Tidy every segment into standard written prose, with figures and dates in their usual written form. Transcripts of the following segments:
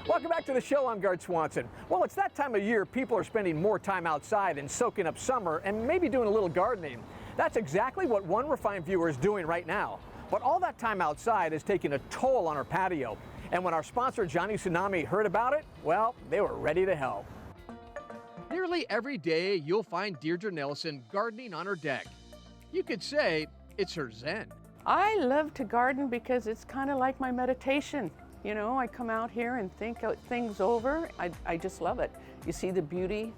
Welcome back to the show. I'm Gard Swanson. Well, it's that time of year people are spending more time outside and soaking up summer and maybe doing a little gardening. That's exactly what one refined viewer is doing right now. But all that time outside is taking a toll on our patio. And when our sponsor, Johnny Tsunami, heard about it, well, they were ready to help. Nearly every day, you'll find Deirdre Nelson gardening on her deck. You could say it's her zen. I love to garden because it's kind of like my meditation. You know, I come out here and think out things over. I just love it. You see the beauty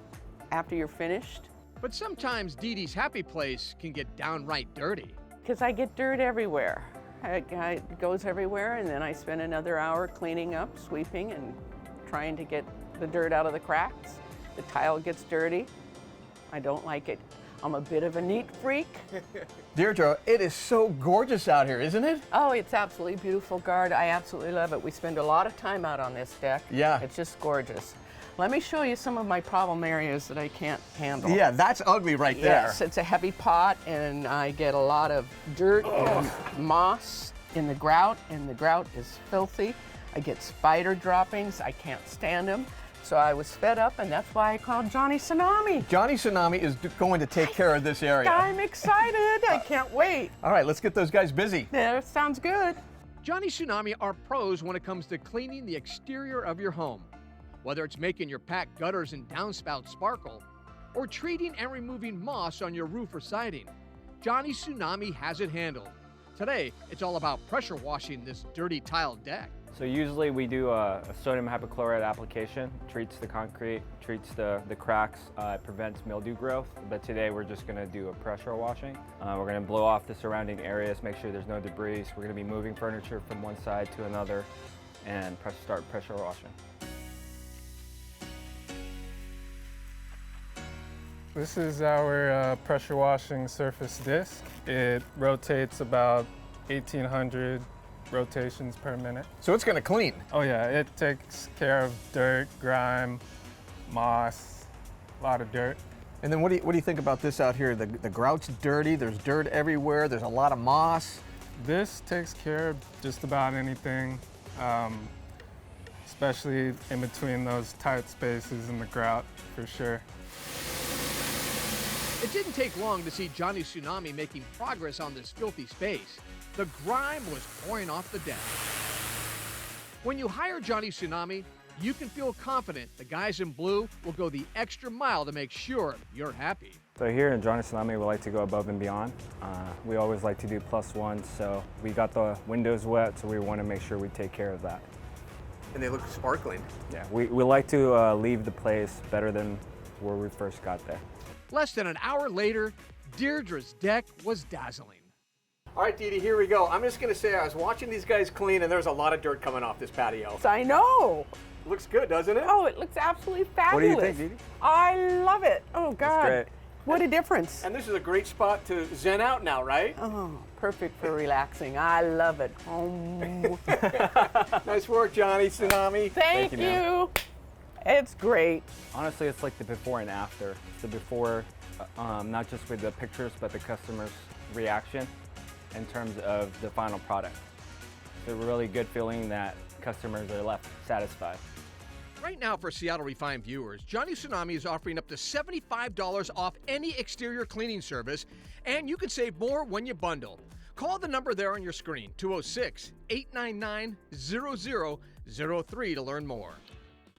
after you're finished. But sometimes Dee Dee's happy place can get downright dirty. Because I get dirt everywhere. It goes everywhere, and then I spend another hour cleaning up, sweeping, and trying to get the dirt out of the cracks. The tile gets dirty. I don't like it. I'm a bit of a neat freak. Deirdre, it is so gorgeous out here, isn't it? Oh, it's absolutely beautiful, Gard. I absolutely love it. We spend a lot of time out on this deck. Yeah. It's just gorgeous. Let me show you some of my problem areas that I can't handle. Yeah, that's ugly right there. Yes, it's a heavy pot, and I get a lot of dirt and moss in the grout, and the grout is filthy. I get spider droppings. I can't stand them. So I was fed up, and that's why I called Johnny Tsunami. Johnny Tsunami is going to take care of this area. I'm excited. I can't wait. All right, let's get those guys busy. Yeah, sounds good. Johnny Tsunami are pros when it comes to cleaning the exterior of your home. Whether it's making your packed gutters and downspouts sparkle, or treating and removing moss on your roof or siding, Johnny Tsunami has it handled. Today, it's all about pressure washing this dirty tile deck. So usually we do a sodium hypochlorite application, treats the concrete, treats the cracks, prevents mildew growth. But today we're just gonna do a pressure washing. We're gonna blow off the surrounding areas, make sure there's no debris. We're gonna be moving furniture from one side to another and start pressure washing. This is our pressure washing surface disc. It rotates about 1,800 rotations per minute. So it's going to clean. Oh yeah, it takes care of dirt, grime, moss, a lot of dirt. And then what do you think about this out here? The grout's dirty, there's dirt everywhere, there's a lot of moss. This takes care of just about anything, especially in between those tight spaces in the grout, for sure. It didn't take long to see Johnny Tsunami making progress on this filthy space. The grime was pouring off the deck. When you hire Johnny Tsunami, you can feel confident the guys in blue will go the extra mile to make sure you're happy. So here in Johnny Tsunami, we like to go above and beyond. We always like to do +1, so we got the windows wet, so we want to make sure we take care of that. And they look sparkling. Yeah, we like to leave the place better than where we first got there. Less than an hour later, Deirdre's deck was dazzling. All right, Dee Dee, here we go. I'm just going to say I was watching these guys clean, and there's a lot of dirt coming off this patio. I know. Looks good, doesn't it? Oh, it looks absolutely fabulous. What do you think, Dee Dee? I love it. Oh, God. Great. What a difference. And this is a great spot to zen out now, right? Oh, perfect for relaxing. I love it. Oh. Nice work, Johnny Tsunami. Thank you, you. ma'am. It's great. Honestly, it's like the before and after. It's the before, not just with the pictures, but the customer's reaction in terms of the final product. It's a really good feeling that customers are left satisfied. Right now for Seattle Refined viewers, Johnny Tsunami is offering up to $75 off any exterior cleaning service, and you can save more when you bundle. Call the number there on your screen, 206-899-0003 to learn more.